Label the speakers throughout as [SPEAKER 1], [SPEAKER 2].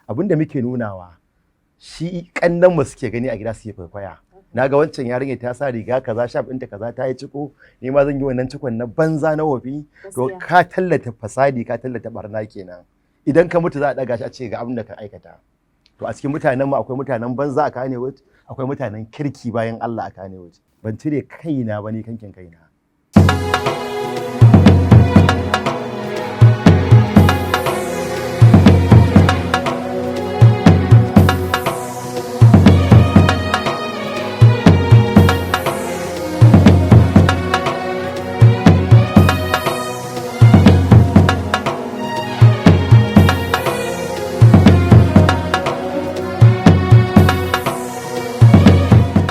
[SPEAKER 1] abinda muke nunawa shi kannan mu suke gani a gida suke kwaikwaya. Na ga wancan yarinya ta sa riga kaza shaf ɗinta kaza ta yi ciko, ni ma zan yi wannan cikon na banza na wofi. To ka tallata fasadi, ka tallata barna kenan. Idan ka mutu za a ɗaga shi a ce ga abin da ka aikata. To a cikin mutanen mu akwai mutanen banza a Kannywood, akwai mutanen kirki bayan Allah a Kannywood. Ban cire kaina ba ni kankin kaina.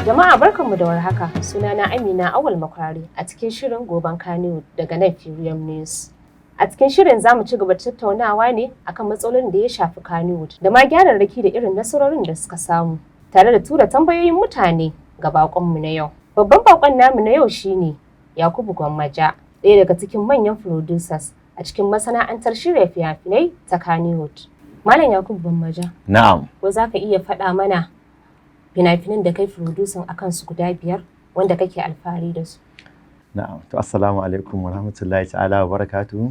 [SPEAKER 2] Jama'a barkanmu da warhaka. Sunana Amina Awal Makwari a cikin shirin Goben Kannywood daga Ep3 News. A cikin shirin zamu ci gaba da tattaunawa ne akan matsalolin da ya shafi Kannywood da ma gyararraki da irin nasarorin da suka samu, tare da tura tambayoyin mutane ga bakonmu na yau. Babban bakon namu na yau shine Yakubu Gwammaja, ɗaya daga cikin manyan producers a cikin masana'antar shirya fina-finai ta Kannywood. Malam Yakubu Gwammaja.
[SPEAKER 1] Na'am.
[SPEAKER 2] Ko za ka iya faɗa mana fina-finan da kai producing akan su guda 5 wanda kake alfahari da su?
[SPEAKER 1] Na'am. To assalamu alaikum wa rahmatullahi ta'ala wa barakatuhu.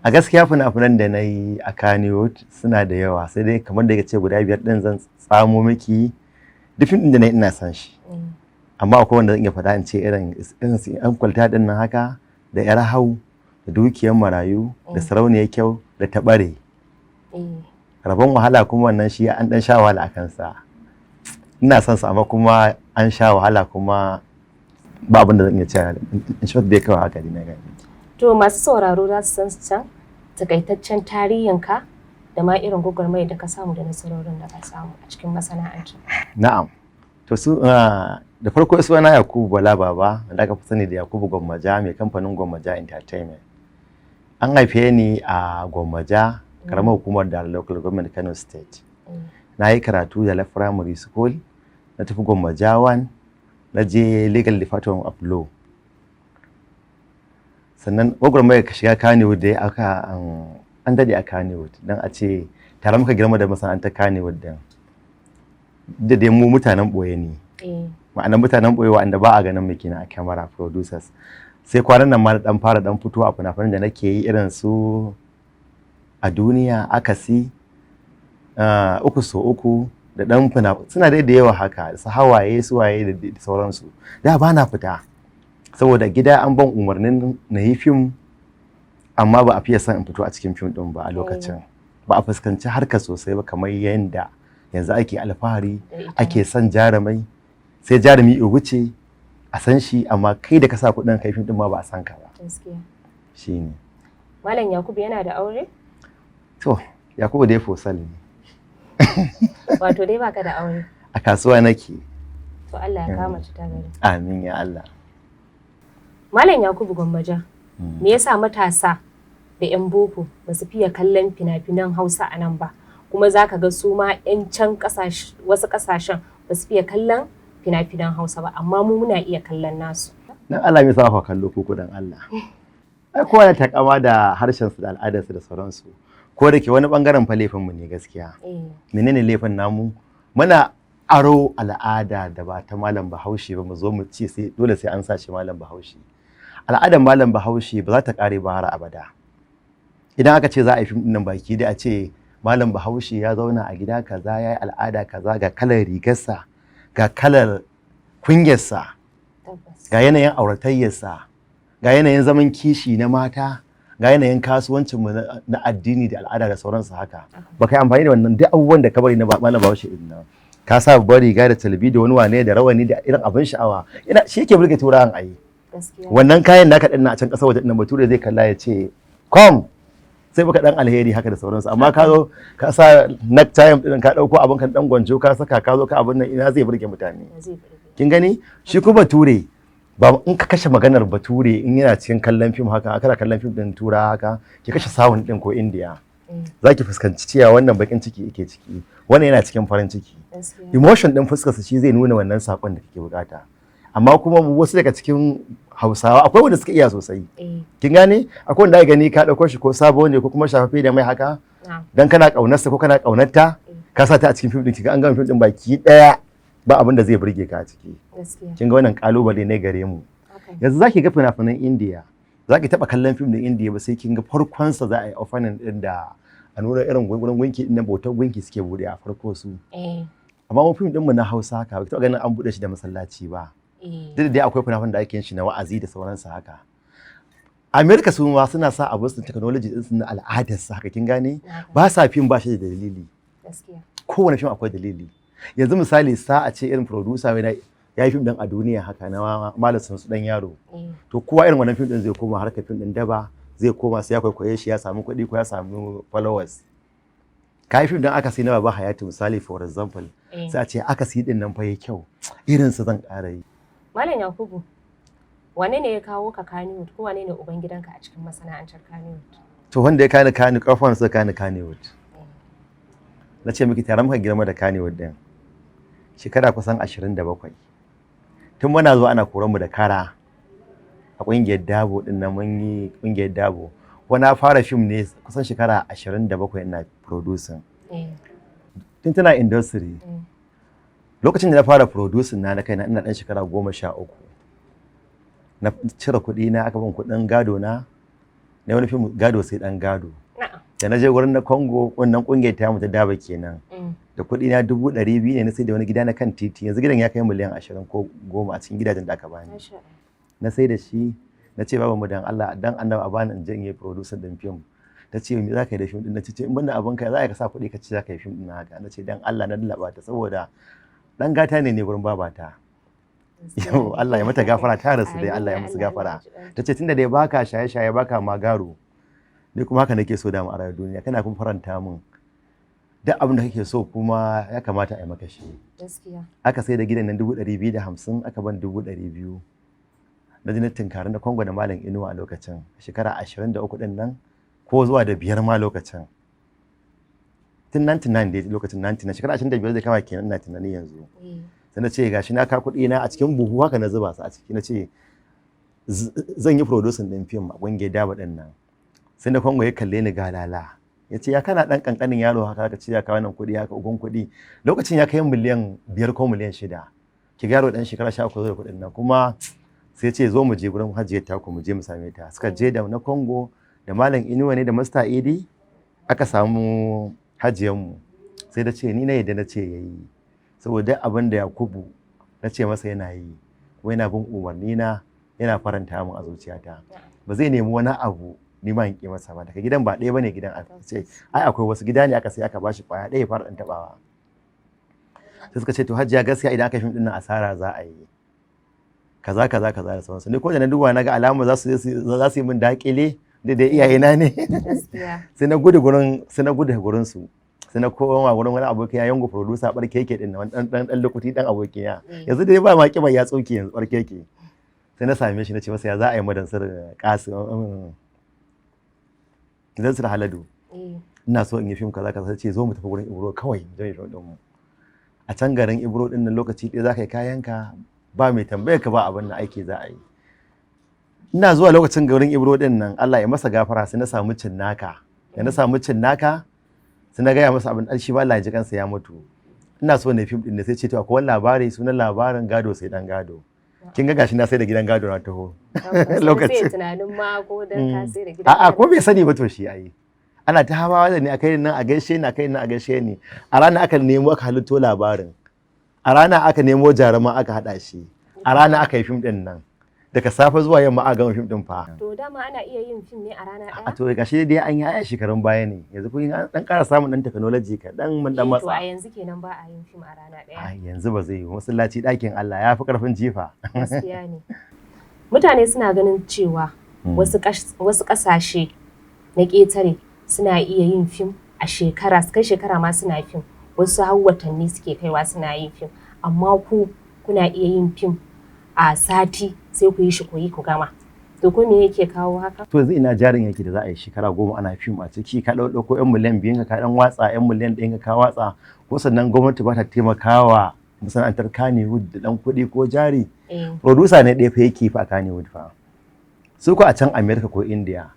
[SPEAKER 1] A gaskiya fina-finan da na yi a Kannywood suna da yawa, sai dai kamar da ce guda 5 din zan tsamo miki duk fim din da na ina san shi. Amma akwai wanda zan iya faɗa in ce irin su yan kwalta din nan haka, da yar hau, da dukiyar marayu, da sarauniyar kyau, da taɓare. Rabon wahala kuma wannan shi an dan sha wahala a kansa. Ina son sa amma kuma an sha wahala kuma ba abin da zan iya cewa in short bai kawai haka na gani.
[SPEAKER 2] To masu sauraro za su san takaitaccen tarihinka da ma irin gwagwarmayar da ka samu da nasarorin da ka samu a cikin masana'antar.
[SPEAKER 1] Na'am. To su da farko suna Yakubu Baba wanda aka fi sani da Yakubu Gwammaja, mai kamfanin Gwammaja Entertainment. An haife ni a Gwammaja, karamar hukumar da local government Kano State. Na yi karatu da primary school, na tafi Gwammaja 1, na je legal department of law. Sannan gwagwarmayar ka shiga Kannywood da aka an dade a Kannywood dan a ce tare muka girma da masana'antar Kannywood din. Da dai mu mutanen boye ne. Ma'anar mutanen boye wanda ba a ganin mu kina a camera producers. Sai kwanan nan ma dan fara dan fito a fina-finan da nake yi irin su a duniya, akasi, 3 da dan fina suna da yawa haka, su hawaye su waye da sauransu. Da ba na fita saboda gida an ban umarnin na yi fim, amma ba a fiye son in fito a cikin fim din ba a lokacin. Ba a fuskanci harka sosai ba kamar yanda yanzu ake alfahari, ake son jarumai, sai jarumi ya wuce a san shi, amma kai da ka sa kuɗin kai fim din ma ba a san ka ba.
[SPEAKER 2] Gaskiya.
[SPEAKER 1] Shine.
[SPEAKER 2] Malam Yakubu yana da aure?
[SPEAKER 1] To, Yakubu dai fosal ne.
[SPEAKER 2] Wato dai baka da aure.
[SPEAKER 1] A kasuwa nake.
[SPEAKER 2] To Allah ya kama ta gari.
[SPEAKER 1] Amin ya Allah.
[SPEAKER 2] Malam Yakubu Gwammaja, me yasa matasa da 'yan boko ba su fiye kallon fina-finan Hausa a nan ba? Kuma za ka ga su ma 'yan can wasu ƙasashen ba su fiye kallon fina-finan Hausa ba, amma mu muna iya kallon nasu.
[SPEAKER 1] Dan Allah me yasa ka kallo ko dan Allah? Ai kowa da takama da harshen su da al'adar su da sauransu. Ko da ke wani bangaren fa laifin mu ne gaskiya. Menene laifin namu? Muna aro al'ada da ba ta malam Bahaushe ba mu zo mu ce sai dole sai an sace malam Bahaushe. Al'adar malam Bahaushe ba za ta kare ba har abada. Idan aka ce za a yi fim din baki dai a ce malam Bahaushe ya zauna a gida kaza, ya yi al'ada kaza, ga kalar rigarsa, ga kalar kunyarsa, ga yanayin auratayyarsa, ga yanayin zaman kishi na mata, ga yanayin kasuwancin mu na addini da al'ada da sauransu haka. Ba kai amfani da wannan duk abubuwan da ka bari na malam Bahaushe din nan. Ka sa babbar riga da talbi da wani wane da rawani da irin abin sha'awa. Shi yake burge turawan ayi. Wannan kayan naka din na a can ƙasar waje din bature zai kalla ya ce kom, sai baka dan alheri haka da sauransu, amma ka zo ka sa necktie din ka dauko abin kan dan gwanjo ka saka ka zo ka abin nan ina zai burge mutane. Kin gani shi ko bature ba in ka kashe maganar bature in yana cikin kallon fim haka kana kallon fim din tura haka ki kashe sound din ko India zaki fuskanci cewa wannan bakin ciki yake ciki, wannan yana cikin farin ciki. Emotion din fuskarsa shi zai nuna wannan sakon da kake bukata. Amma kuma wasu daga cikin Hausawa akwai wanda suka iya sosai. Kin gane? Akwai wanda gani ka dauko shi ko sabo ne ko kuma shafafe da mai haka dan kana kaunarsa ko kana kaunarta ka sa ta a cikin fim din kiga an gama fim din baki daya ba abin da zai burge ka a ciki kin ga wannan kalubale ne gare mu yanzu zaki ga fina-finan India zaki taba kallon fim din India ba sai kin ga farkon sa za a yi opening din da a nuna irin gunki din nan bautar gunki suke bude a farko su amma mu fim din mu na Hausa haka ba ta ganin an bude shi da masallaci ba duk da akwai fina-finan da ake yin shi na wa'azi da sauransu haka America su ma suna sa abu su technology din su na al'adar su haka kin gane ba sa fim ba shi da dalili gaskiya kowane fim akwai dalili yanzu misali sa a ce irin producer wai ya yi fim din a duniya haka na malam su dan yaro to kowa irin wannan fim din zai koma harkar fim din daba zai koma sai ya kwaikwaye shi ya samu kuɗi ko ya samu followers ka yi fim din aka sai na baba hayati misali for example sai a ce aka sai din nan fa yayi kyau irin su zan ƙara yi
[SPEAKER 2] Malam Yakubu wane ne ya kawo ka Kannywood ko wane ne uban gidanka a cikin masana'antar Kannywood
[SPEAKER 1] to wanda ya kani kafan sa kani Kannywood na ce miki tare muka girma da Kannywood din shekara kusan 27 tun muna zuwa ana koran mu da kara a kungiyar dabo din nan mun yi kungiyar dabo wani fara film ne kusan shekara 27 ina producing tun tana industry lokacin da na fara producing na kaina ina dan shekara 13 na cire kuɗi na aka ban kuɗin gado na wani film gado sai dan gado da na je wurin na Congo wannan kungiyar ta mu ta daba kenan da kuɗi na 200,000 ne na sai da wani gida na kan titi yanzu gidan ya kai miliyan 20 ko 10 a cikin gidajen da aka bani na sai da shi na ce babu mu dan Allah dan annabi a bani in je in yi producer din film ta ce me za ka yi da film din na ce in banda abin ka za ka sa kuɗi ka ci za ka yi film din haka na ce dan Allah na dallaba ta saboda dan gata ne gurin babata yau Allah ya mata gafara ta rasu dai Allah ya musu gafara ta ce tunda dai baka shaye-shaye baka magaro ni kuma haka nake so da mu a rayuwar duniya kana kuma faranta min duk abin da kake so kuma ya kamata a yi maka shi gaskiya aka sai da gidan nan 250 aka ban 200,000 na ji na tinkarin da Kongo da Malam Inuwa a lokacin shekara 23 din nan ko zuwa da 5 ma lokacin tun 99 dai lokacin 99 shekara 25 da kama kenan ina tunani yanzu sai na ce gashi na ka kuɗi na a cikin buhu haka na zuba su a ciki na ce zan yi producing din film a kungiyar daba din nan sai na Kongo ya kalle ni galala ya ce ya kana dan kankanin yaro haka ka ce ya kawo nan kuɗi haka ugun kuɗi lokacin ya kai miliyan 5 ko miliyan 6 ki garo dan shekara 13 zo da kuɗin nan kuma sai ce zo mu je gurin hajiyar taku mu je mu same ta suka je da na Kongo da Malam Inuwa ne da Master Idi aka samu hajiyar mu sai da ce ni na yadda na ce yayi saboda abin da Yakubu na ce masa yana yi ko yana bin umarni na yana faranta min a zuciyata ba zai nemi wani abu ni ma in ki masa ba daga gidan ba ɗaya bane gidan aka ce ai akwai wasu gida ne aka sai aka bashi kwaya ɗaya fara dan tabawa sai suka ce to hajiya gaskiya idan aka fim din nan asara za a yi kaza da sauransu ne ko da na duba na ga alama za su yi min dakile da iyayena ne sai na gudu gurin su sai na koma gurin wani abokin ya yango producer barke yake din wani dan lokuti dan abokin ya yanzu dai ba ma kiba ya tsoke yanzu barke yake sai na same shi na ce masa ya za a yi madansar kasu idan su da haladu ina so in yi fim kaza sai ce zo mu tafi gurin Ibro kawai mu je mu din mu a can garin Ibro din nan lokaci ɗaya za ka yi kayanka ba mai tambayar ka ba abin da aiki za a yi ina zuwa lokacin garin Ibro din nan Allah ya masa gafara sai na samu cinnaka da na samu cinnaka sai na gaya masa abin shi ba Allah ya ji kansa ya mutu ina so ne fim din ne sai ce to akwai wani labari sunan labarin gado sai dan gado kin ga gashi na sai da gidan gado na taho lokacin
[SPEAKER 2] sai tunanin ma ko dan ka sai da gidan
[SPEAKER 1] a'a ko bai sani ba to shi ai ana ta hawa da ni akai nan a gaishe ni akai nan a gaishe ni a rana aka nemo aka halitto labarin a rana aka nemo jaruman aka hada shi a rana aka yi fim din nan daga safe zuwa yamma a gama fim din fa
[SPEAKER 2] to dama ana iya yin fim ne a rana daya
[SPEAKER 1] a to gashi dai an yi aya shekarun baya ne yanzu kun dan ƙara samun dan technology ka dan mun dan matsa
[SPEAKER 2] to a yanzu kenan ba a yin fim a rana daya
[SPEAKER 1] a yanzu ba zai yi masallaci ɗakin Allah ya fi karfin jifa
[SPEAKER 2] gaskiya ne mutane suna ganin cewa wasu ƙasashe na ƙetare suna iya yin fim a shekara kai shekara ma suna fim wasu har watanni suke kaiwa suna yin fim amma ku kuna iya yin fim a sati sai ku yi shi ku yi ku gama to ko me yake kawo haka
[SPEAKER 1] to yanzu ina jarin yake da za a yi shekara 10 ana fim a ciki ka dauko 'yan miliyan 2 ka dan watsa 'yan miliyan 1 ka watsa ko sannan gwamnati ba ta taimakawa masana'antar Kannywood da dan kuɗi ko jari producer ne ɗaya fa yake fa a Kannywood fa su ko a can America ko India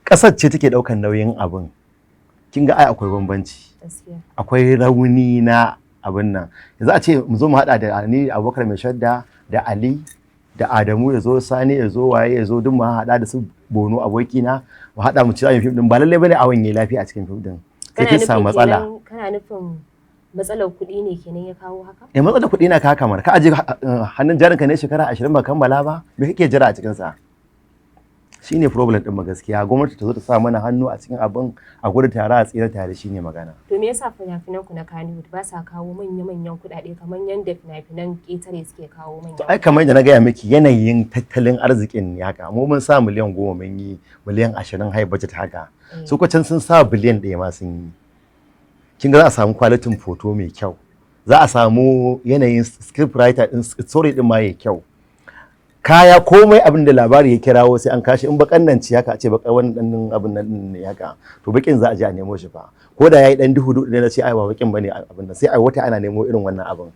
[SPEAKER 1] ƙasar ce take daukan nauyin abin kin ga ai akwai bambanci, akwai rauni na abin nan. Yanzu a ce mu zo mu haɗa da ni Abubakar mai shadda da Ali da Adamu ya zo, Sani ya zo, waye ya zo, duk mu haɗa da su Bono abokina mu haɗa mu ci zamu fim din, ba lallai bane awon yayi lafiya a cikin fim din. Sai kin samu matsala.
[SPEAKER 2] Kana nufin matsalar kuɗi ne kenan ya kawo haka?
[SPEAKER 1] Matsalar kuɗi na kawo kamar ka aje hannun jarinka ne shekara 20 ba kammala ba, me kake jira a cikin sa? Shine problem din mu gaskiya. Gwamnati ta zo ta sa mana hannu a cikin abin, a gudu tare a tsira tare, shine magana.
[SPEAKER 2] To me yasa fina-finan ku na Kannywood ba sa kawo manya-manyan kuɗaɗe kamar yanda fina-finan ƙetare suke kawo manya?
[SPEAKER 1] Ai kamar yadda na gaya miki, yanayin tattalin arzikin ne haka. Mu mun sa miliyan 10, mun yi miliyan 20 high budget haka. Su ko can sun sa biliyan 1 ma sun yi. Kin ga za a samu kwalitin foto mai kyau, za a samu yanayin script writer din story din ma yayi kyau, kaya komai abin da labari ya kirawo sai an kashi. In bakan nan ci haka a ce baka wannan dan abin nan ne haka, to bakin za a je a nemo shi fa, ko da yayi dan duhu ne na ce ai ba bakin bane abin nan, sai ai wata ana nemo irin wannan abin.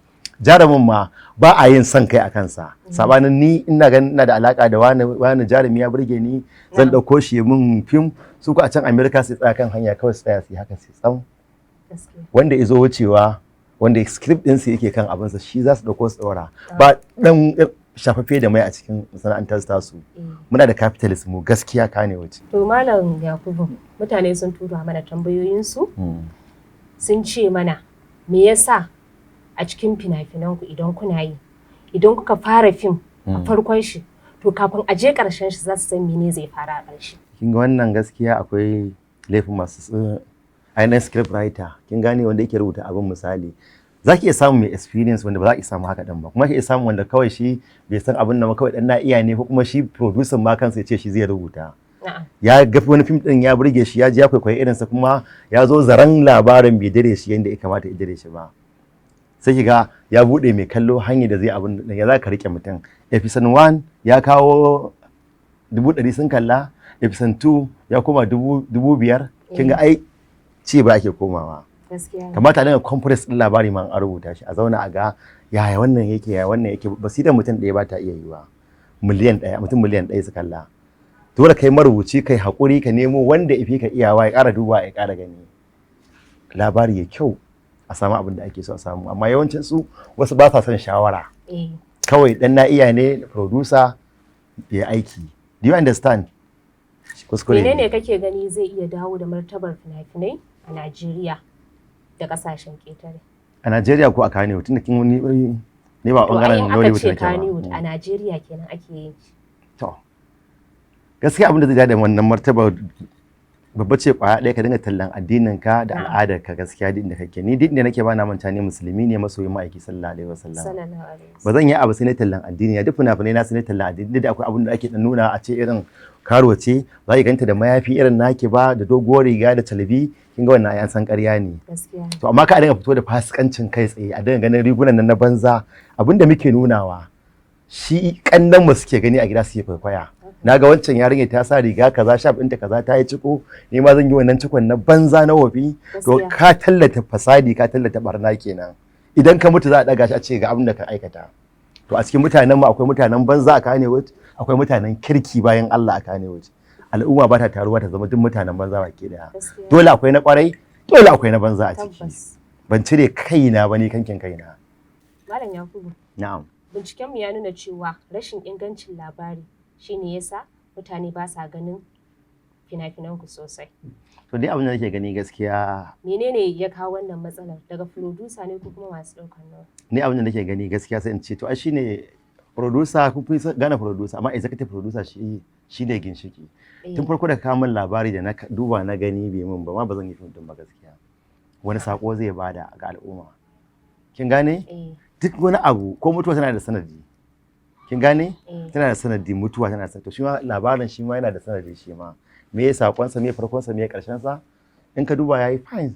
[SPEAKER 1] Jarumin ma ba a yin son kai a kansa, sabanin ni ina ganin ina da alaka da wani jarumi ya burge ni, zan dauko shi mun film. Su ko a can America sai tsaya kan hanya kawai su tsaya su haka sai tsam, wanda izo wucewa, wanda script din sa yake kan abinsa shi za su dauko su daura, ba dan shafaffe da mai a cikin masana'antar tasu. Muna da capitalist mu gaskiya Kannywood. To
[SPEAKER 2] Malam Yakubu, mutane sun tura mana tambayoyinsu, sun ce mana me yasa a cikin fina-finan ku idan kuna yi, idan kuka fara fim a farkon shi, to kafin a je karshen shi za su san mene zai fara a ƙarshe. Kin
[SPEAKER 1] ga wannan gaskiya akwai laifin masu ainihin script writer, kin gane, wanda yake rubuta abin. Misali za ki iya samun mai experience wanda ba za ki samu haka dan ba, kuma ki iya samun wanda kawai shi bai san abin nan ba, kawai dan na iya ne, ko kuma shi producer ma kansa ya ce shi zai rubuta. Ya ga wani film din ya burge shi, ya ji ya kwaikwayi irinsa, kuma ya zo zaren labarin bai dire shi yadda ya kamata ya dire shi ba. Sai ki ga ya bude mai kallo hanyar da zai abin da ya za ka rike mutum. Episode 1 ya kawo 100,000 sun kalla, episode 2 ya koma 5,000. Kin ga ai ci ba ake komawa. Kamata a dinga compress din labari ma an rubuta shi, a zauna a ga yaya wannan yake, yaya wannan yake. Basiran mutum ɗaya ba ta iya yiwa mutum miliyan 1 su kalla. Dole kai marubuci kai hakuri ka nemo wanda ifi ka iyawa, ya ƙara duba, ya ƙara gani labari ya kyau, a samu abin da ake so a samu. Amma yawancin su wasu ba sa son shawara, kawai dan na iya ne producer ya aiki. Do you understand?
[SPEAKER 2] Menene kake gani zai iya dawo da martabar fina-finai a Najeriya da kasashen ƙetare?
[SPEAKER 1] A Najeriya ko a Kannywood? Tunda kin wani ne ba bangaren Nollywood
[SPEAKER 2] nake ba. Kannywood a Najeriya kenan ake yin.
[SPEAKER 1] To gaskiya abin da zai da wannan martaba babba ce kwaya ɗaya, ka dinga tallan addinin ka da al'adar ka. Gaskiya duk inda kake, ni duk inda nake ba na manta ne musulmi ne, masoyin ma'aiki sallallahu alaihi wasallam. Ba zan yi abu sai ne tallan addini, ya duk fina-finai na sai ne tallan addini. Da akwai abin da ake dan nuna a ce irin karuwa ce za ki ganta da mayafi irin naki ba, da doguwar riga da talbi, kin ga wannan ayan san ƙarya ne. To amma ka dinga fito da fasikancin kai tsaye, a dinga ganin rigunan nan na banza. Abinda muke nunawa shi kannan mu suke gani a gida suke kwaikwaya. Na ga wancan yarinya ta sa riga kaza, shaf ɗinta kaza, ta yi ciko, ni ma zan yi wannan cikon na banza na wofi. To ka tallata fasadi, ka tallata barna kenan. Idan ka mutu za a ɗaga shi a ce ga abin da ka aikata. To a cikin mutanen mu akwai mutanen banza a Kannywood, akwai mutanen kirki bayan Allah a Kannywood. Al'umma ba ta taruwa ta zama duk mutanen banza baki daya. Dole akwai na kwarai, dole akwai na banza a ciki. Ban cire kaina ba ni kankin kaina.
[SPEAKER 2] Malam Yakubu.
[SPEAKER 1] Na'am.
[SPEAKER 2] Binciken mu ya nuna cewa rashin ingancin labari shine yasa mutane ba sa ganin fina-finan ku sosai.
[SPEAKER 1] To dai abin da nake gani gaskiya.
[SPEAKER 2] Menene ya kawo wannan matsalar, daga producer ne ko kuma masu ɗaukar nawa?
[SPEAKER 1] Ni abin da nake gani gaskiya sai in ce to ai shine producer, kun fi gane producer, amma executive producer shi ne ginshiki. Tun farko da kawo min labari da na duba na gani bai min ba, ma ba zan yi fim din ba gaskiya. Wani sako zai bada ga al'umma. Kin gane? Duk wani abu ko mutuwa tana da sanadi. Kin gane? Tana da sanadi, mutuwa tana da sanadi. To shi ma labarin shi ma yana da sanadi shi ma. Me ya sakonsa, me ya farkonsa, me ya karshen sa? In ka duba yayi fine.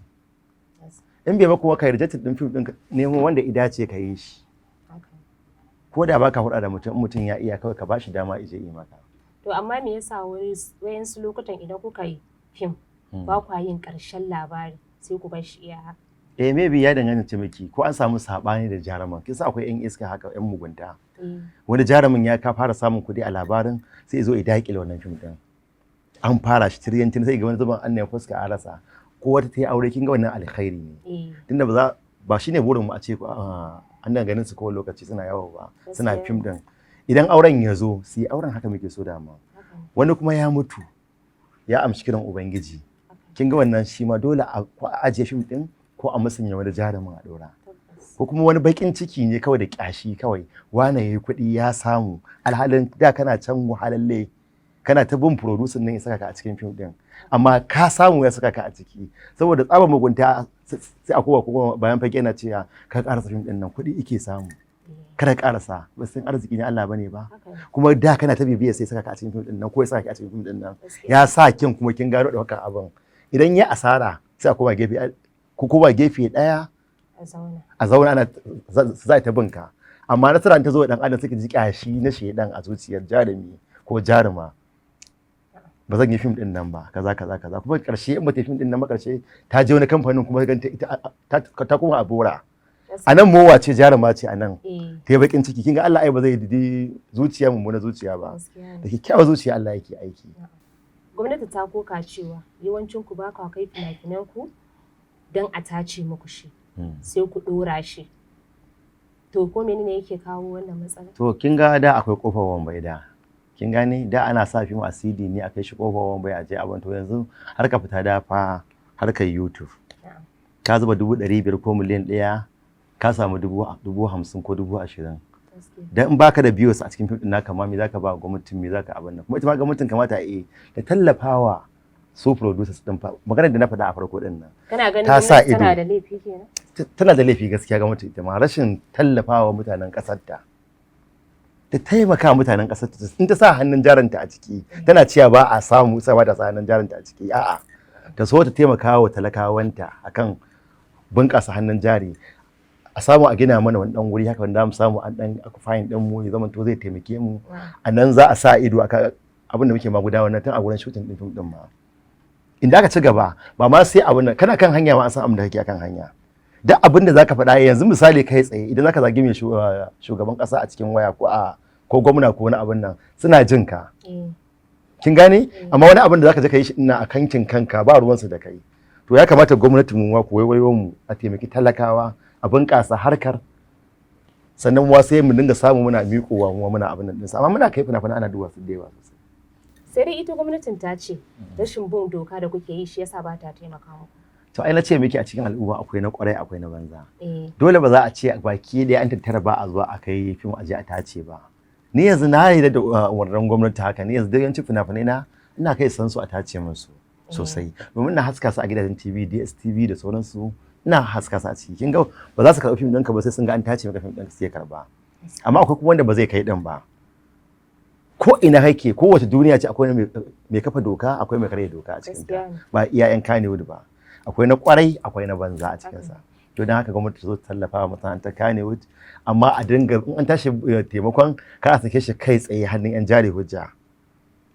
[SPEAKER 1] In bai ba kuma kai reject din fim din, nemo wanda ida ce ka yi shi. Ko da baka hulɗa da mutum ya iya, kawai ka bashi dama ije yi maka.
[SPEAKER 2] To amma me yasa wayansu lokutan idan kuka yi fim ba kwa yin ƙarshen labari sai ku bar shi iya haka?
[SPEAKER 1] Maybe ya danganta miki ko an samu sabani da jaruman. Kin san akwai 'yan iska haka, 'yan mugunta. Wani jarumin ya ka fara samun kuɗi a labarin sai zo ya daƙile wannan fim din. An fara shi tiryan sai ga wani zuban an ne fuska a rasa. ko wata ta yi aure kin ga wannan alkhairi ne tunda ba shine burin mu a ce an nan ganin su kowane lokaci suna yawo ba suna fim din idan auren ya zo su yi auren haka muke so dama wani kuma ya mutu ya amshi kiran ubangiji kin ga wannan shi ma dole a ajiye fim din ko a musanya wani jarumin a dora ko kuma wani bakin ciki ne kawai da kyashi kawai wane yayi kuɗi ya samu alhalin da kana can wahalalle kana ta bin producer nan ya saka ka a cikin fim din amma ka samu ya saka ka a ciki saboda tsabar mugunta sai a kowa kuma bayan fage yana cewa ka karasa fim din nan kuɗi ike samu kada karasa ba san arziki ne Allah bane ba kuma da kana ta bibiya sai saka ka a cikin fim din nan ko ya saka ka a cikin fim din nan ya sa kin kuma kin gano da hakan abin idan ya asara sai a koma gefe daya a zauna ana za ta binka amma nasara ta zo da dan adam suka ji kyashi na shedan a zuciyar jarumi ko jaruma ba zan yi fim din nan ba kaza kuma karshe in ba ta fim din nan ba karshe ta je wani kamfanin kuma ganta ita ta kuma a bora a nan mowa ce jaruma ce a nan ta yi bakin ciki kinga Allah ai ba zai didi zuciya mummuna zuciya ba da kyakkyawar zuciya Allah yake aiki.
[SPEAKER 2] Gwamnati ta koka cewa yawancin ku ba ka kai fina-finan ku don a tace muku shi sai ku dora shi to ko menene yake kawo wannan matsala?
[SPEAKER 1] To kin ga da akwai kofar wambai da kin gane da ana sa fim a CD ne a kai shi kofar wambai a je abin to yanzu har ka fita da fa harkar YouTube ka zuba 500,000 ko miliyan 1 ka samu 50,000 ko 20,000 dan in baka da views a cikin fim din naka ma me zaka ba gwamnatin me zaka abin nan kuma ita ma gwamnatin kamata ta tallafawa su producers din fa maganar da na faɗa a farko din nan
[SPEAKER 2] kana ganin tana da laifi kenan
[SPEAKER 1] tana da laifi gaskiya gwamnati ita ma rashin tallafawa mutanen kasar ta taimaka mutanen kasar ta in ta sa hannun jaranta a ciki tana cewa ba a samu sai ba ta sa hannun jaranta a ciki a'a ta so ta taimaka wa talakawanta akan bunƙasa hannun jari a samu a gina mana wani dan wuri haka wanda mu samu an dan akwafayin din mu ya zama to zai taimake mu a nan za a sa ido akan abin da muke ma gudanar nan tun a gurin shooting din film din ma inda aka ci gaba ba ma sai abin nan kana kan hanya ma an san abin da kake akan hanya duk abin da zaka faɗa yanzu misali kai tsaye idan zaka zagi mai shugaban ƙasa a cikin waya ko gwamna ko wani abin nan suna jin ka kin gane amma wani abin da zaka je ka yi shi ina a kankin kanka ba ruwansu da kai to ya kamata gwamnati mu ko waiwayo mu a taimaki talakawa a bunƙasa harkar sannan mu sai mu dinga samu muna miƙowa mu muna abin nan amma muna kai fina-finai ana duba su da yawa sosai
[SPEAKER 2] sai dai ita gwamnatin ta ce rashin bin doka da kuke yi shi yasa ba ta taimaka muku
[SPEAKER 1] to ai na ce miki a cikin al'umma akwai na kwarai akwai na banza dole ba za a ce baki da an tattara ba a zuwa a kai fim aje a tace ba ni yanzu na yi da wannan gwamnati haka ni yanzu da yancin fina-finai na ina kai san su a tace musu sosai domin na haska su a gidajen TV DSTV da sauransu ina haska su a ciki kin ga ba za su karɓi fim ɗinka ba sai sun ga an tace maka fim ɗinka sai karba amma akwai kuma wanda ba zai kai ɗin ba ko ina kake kowace duniya ce akwai mai kafa doka akwai mai karya doka a cikin ta ba iya yan Kannywood ba akwai na kwarai akwai na banza a cikin sa to dan haka gwamnati ta zo ta tallafa wa masana'antar Kannywood amma a dinga in an tashi taimakon ka a sake shi kai tsaye hannun yan jari hujja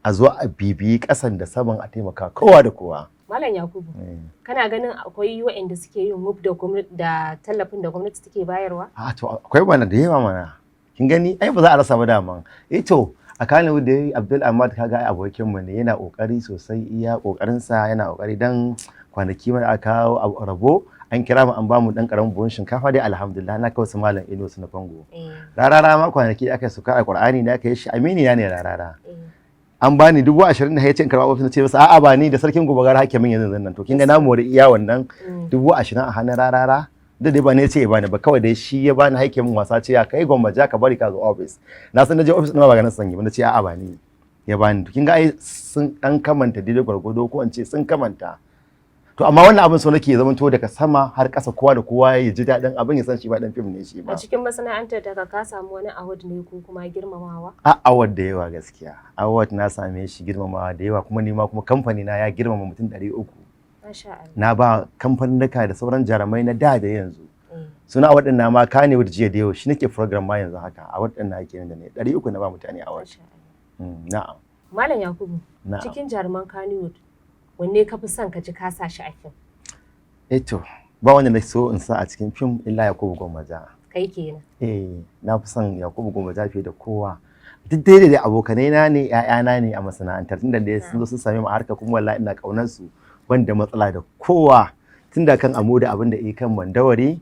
[SPEAKER 1] a zo a bibiyi kasan da saman a taimaka kowa da kowa.
[SPEAKER 2] Malam Yakubu, kana ganin akwai waɗanda suke yin mub da tallafin da gwamnati take bayarwa?
[SPEAKER 1] A to akwai mana da yawa mana. Kin gani ai ba za a rasa ba dama. To a Kannywood da Abdul Ahmad kaga ai abokin mu ne yana kokari sosai iya kokarin sa yana kokari dan kwanaki mana aka kawo rabo an kira mu an ba mu dan karamin buhun shinkafa dai alhamdulillah na kawo su malam Ino su na Fango. Rarara ma kwanaki aka suka a Qur'ani da aka yi shi amini ne rarara. An bani 20,000 da ya ce in karɓa ofis na ce masa a'a ba ni da sarkin gobagar hakimin yanzu nan to kin ga na mori iya wannan 20,000 a hannun rarara da dai ba ne ce ya bani ba kawai dai shi ya bani hakimin wasa ce ya kai Gwammaja ka bari ka zo ofis na san na je ofis ɗin ba ganin sanyi ba na ce a'a ba ni ya bani to kin ga ai sun dan kamanta daidai gwargwado ko in ce sun kamanta to amma wannan abin so nake zaman to daga sama har ƙasa kowa da kowa ya ji daɗin abin ya san shi ba dan fim ne shi ba.
[SPEAKER 2] A cikin masana'antar daga ka samu wani award ne ko kuma girmamawa?
[SPEAKER 1] Award da yawa gaskiya. Award na same shi girmamawa da yawa kuma ni ma kuma kamfani na ya girmama mutum 300.
[SPEAKER 2] Masha Allah.
[SPEAKER 1] Na ba kamfanin da sauran jarumai na da yanzu. Suna award din na ma Kannywood jiya da yau shi nake program ma yanzu haka. Award din na yake da ne 300 na ba mutane award. Na'am.
[SPEAKER 2] Malam Yakubu, cikin jaruman Kannywood wanne ka fi son ka ji ka sa shi a fim?
[SPEAKER 1] To ba wanda na so in sa a cikin fim illa Yakubu Gwammaja.
[SPEAKER 2] Kai kenan.
[SPEAKER 1] Na fi son Yakubu Gwammaja fiye da kowa. Duk dai da abokanai na ne, ƴaƴana ne a masana'antar tunda da sun zo sun same mu a harka kuma wallahi ina kaunar su. banda matsala da kowa tun da kan amu da abin da yi kan mandawari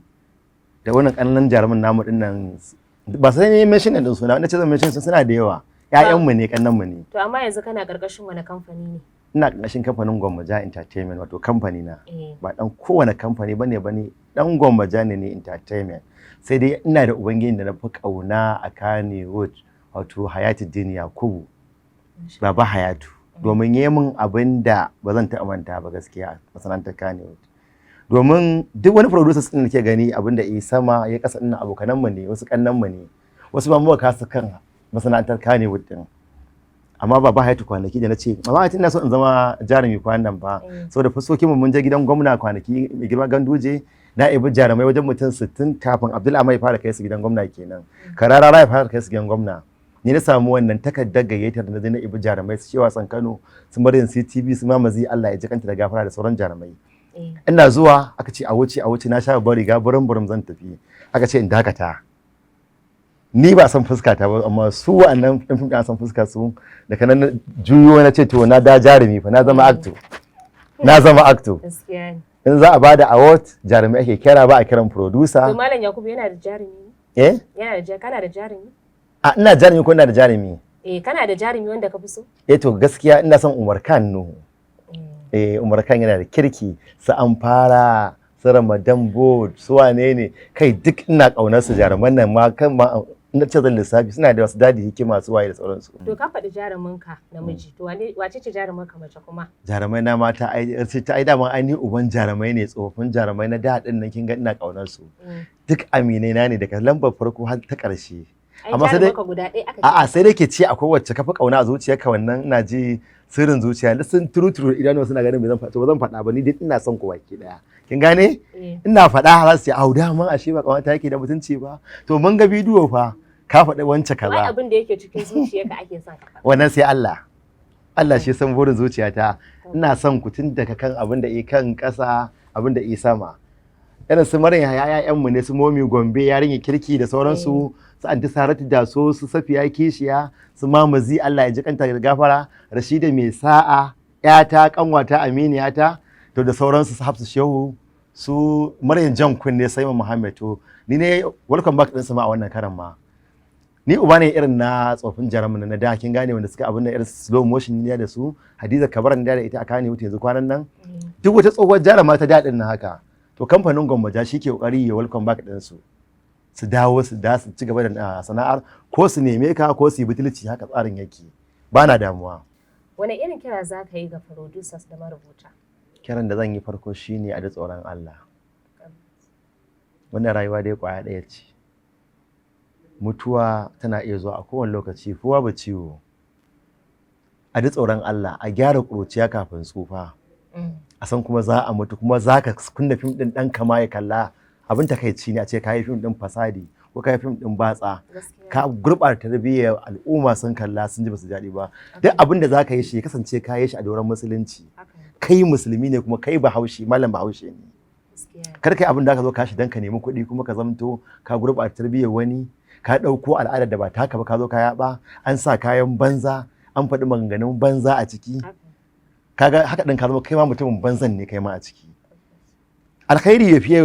[SPEAKER 1] da wannan kananan jaruman namu din nan ba sai ne mention din suna na ce zan mention suna da yawa ƴaƴanmu ne kannanmu ne.
[SPEAKER 2] To amma yanzu kana karkashin wani kamfani ne?
[SPEAKER 1] Ina karkashin kamfanin Gwammaja Entertainment wato kamfani na ba dan kowane kamfani bane dan Gwammaja ne entertainment sai dai ina da ubangiji da na fi kauna a Kannywood wato Hayatuddin Yakubu Baba Hayatu domin yi min abin da ba zan taɓa manta ba gaskiya masana'antar Kannywood domin duk wani producers din da ke gani abin da yi sama ya kasa ina abokananmu ne wasu kannanmu ne wasu ba mu kasa kan masana'antar Kannywood din amma Baba Hayatu kwanaki da na ce Baba Hayatu ina so in zama jarumi kwanan ba saboda fuskokin mu mun je gidan gwamna kwanaki mai girma Ganduje na ibi jarumai wajen mutum 60 kafin Abdullahi ya fara kai su gidan gwamna kenan Kararara ya fara kai su gidan gwamna ni na samu wannan takardar gayyatar da na ibi jarumai su cewa san Kano su Maryam CTV su Mamazi Allah ya ji kanta da gafara da sauran jarumai ina zuwa aka ce a wuce na sha bari ga burin zan tafi aka ce in dakata ni ba san fuska ta ba amma su wa'annan ɗan fim ɗin san fuska su da kanan juyo na ce to na da jarumi fa na zama actor in za a bada award jarumi ake kira ba a kiran producer
[SPEAKER 2] to malam Yakubu yana da jarumi kana da jarumi
[SPEAKER 1] ina jarumi ko ina da jarumi
[SPEAKER 2] kana da jarumi wanda ka fi so
[SPEAKER 1] to gaskiya ina son Umar Khan Nuhu Umar Khan yana da kirki su Amfara su Ramadan Board su wane ne kai duk ina kaunar su jaruman nan ma kan ma na ce zan lissafi suna da wasu dadi hikima su waye da sauransu.
[SPEAKER 2] To ka faɗi jaruminka namiji to wace ce jaruminka mace kuma?
[SPEAKER 1] Jarumai na mata ai dama ai ni uban jarumai ne tsofaffin jarumai na da din nan kin ga ina kaunar su. Duk aminai na ne daga lambar farko har ta ƙarshe.
[SPEAKER 2] Amma sai dai guda ɗaya aka ce.
[SPEAKER 1] A'a sai dai ke ce akwai wacce ka fi kauna a zuciyarka wannan ina ji sirrin zuciya da sun turu idanu suna ganin ba zan faɗa ba ni dai ina son ku baki daya. Kin gane? Ina faɗa har sai au dama ashe ba kawata yake da mutunci ba. To mun ga bidiyo fa ka faɗi wance kaza.
[SPEAKER 2] Wai abin da yake cikin zuciyarka ake son ka.
[SPEAKER 1] Wannan sai Allah. Allah shi san burin zuciyata. Ina son ku tun daga kan abin da kan ƙasa, abin da sama. Irin su Maryam ƴaƴanmu ne su Momi Gombe yarinya kirki da sauransu. Su Anti Saratu da su Safiya Kishiya, su Mamazi Allah ya ji kanta da gafara, Rashida mai sa'a, ƴata kanwata Aminiyata. To da sauransu su Hafsu Shehu su Maryam Jan kunne sai Muhammad to ni ne welcome back din sama a wannan karan ma ni uba ne irin na tsofin jarumin na da kin gane wanda suka abin da irin slow motion ne da su Hadiza Kabaran da ita aka ne wuce yanzu kwanan nan duk wata tsohuwar jaruma ta dadin na haka to kamfanin Gwammaja shike kokari ya welcome back din su dawo su ci gaba da sana'ar ko su neme ka ko su yi butulci haka tsarin yake bana damuwa.
[SPEAKER 2] Wani irin kira za ka yi ga producers da marubuta?
[SPEAKER 1] Kiran da zan yi farko shine a da tsoron Allah. Wannan rayuwa dai kwaya ɗaya ce. Mutuwa tana iya zuwa a kowane lokaci kowa ba ciwo. A da tsoron Allah a gyara ƙuruciya kafin tsufa. A san kuma za a mutu kuma za ka kunna fim ɗin ɗan kama ya kalla abin takaici ne a ce ka yi fim ɗin fasadi ko ka yi fim ɗin batsa ka gurɓata tarbiyyar al'umma sun kalla sun ji ba su daɗi ba. Duk abin da za ka yi shi ya kasance ka yi shi a doron musulunci. Kai musulmi ne kuma kai bahaushe malam bahaushe ne kar kai abin da ka zo kashi dan ka nemi kuɗi kuma ka zamto ka gurɓata tarbiyyar wani ka ɗauko al'adar da ba taka ba ka zo ka yaɓa an sa kayan banza an faɗi maganganun banza a ciki kaga haka ɗin ka zama kai ma mutumin banzan ne kai ma a ciki alkhairi ya fiye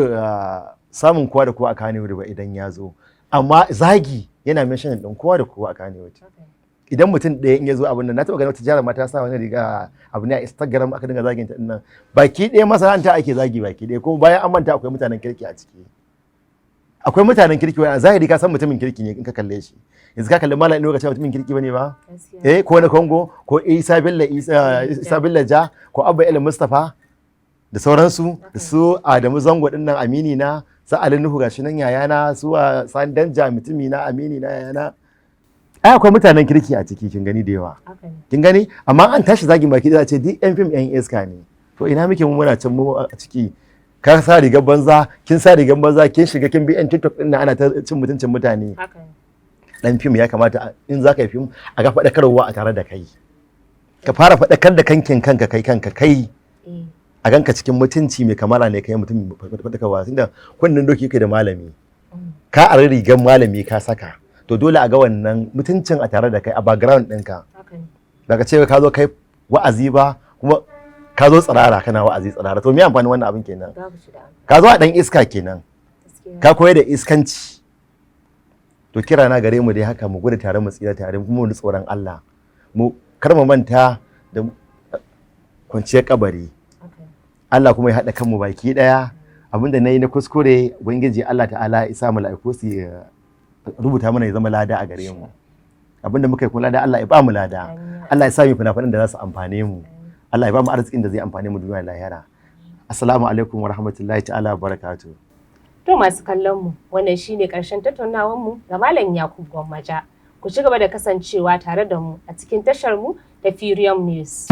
[SPEAKER 1] samun kowa da kowa a Kannywood ba idan ya zo amma zagi yana mention ɗin kowa da kowa a Kannywood idan mutum ɗaya in ya zo abin nan na taɓa ganin wata jaruma ta sa wani riga abu ne a Instagram aka dinga zagin ta dinnan baki ɗaya masana'anta ake zagi baki ɗaya kuma bayan an manta akwai mutanen kirki a ciki akwai mutanen kirki wani a zahiri ka san mutumin kirki ne in ka kalle shi yanzu ka kalli malam lokacin mutumin kirki bane ba ko na Congo ko Isa Bello Ja ko Abba El Mustafa da sauransu da su Adamu Zango dinnan amini na su Ali Nuhu gashi nan yayana su Sani Danja mutumi na amini na yayana ai akwai mutanen kirki a ciki kin gani da yawa kin gani amma an tashi zagin baki da ce duk yan fim yan iska ne to ina muke mu muna can mu a ciki ka sa rigar banza kin sa rigar banza kin shiga kin bi yan TikTok din ana ta cin mutuncin mutane dan fim ya kamata in za ka yi fim a ga faɗakarwa a tare da kai ka fara faɗakar da kankin kanka kai a ganka cikin mutunci mai kamala ne kai mutum faɗakarwa tunda kunnen doki kai da malami ka a rigar malami ka saka to dole a ga wannan mutuncin a tare da kai a background ɗinka daga cewa ka zo kai wa'azi ba kuma ka zo tsirara kana wa'azi tsirara, to me amfani wannan abin kenan?
[SPEAKER 2] babu shi da amfani.
[SPEAKER 1] Ka zo a dan iska kenan,
[SPEAKER 2] Gaskiya.
[SPEAKER 1] ka koyar da iskanci. To kira na gare mu dai haka, mu gudu tare mu tsira tare, kuma mu tsoron Allah, mu kar mu manta da kwanciyar kabari.
[SPEAKER 2] Okay.
[SPEAKER 1] Allah kuma ya haɗa kanmu baki ɗaya. Abinda na yi na kuskure, Ubangiji Allah ta'ala ya sa mala'iku su rubuta mana ya zama lada a gare mu. Abinda muka yi kuma lada, Allah ya ba mu lada. Allah ya sa mu fina-finan da za su amfane mu. Allah ya ba mu arzikin da zai amfane mu duniya da lahira. Assalamu alaikum wa rahmatullahi ta'ala wa barakatuh.
[SPEAKER 2] To masu kallon mu, wannan shine karshen tattaunawar mu da Malam Yakubu Gwammaja. Ku ci gaba da kasancewa tare da mu a cikin tashar mu ta Freedom News.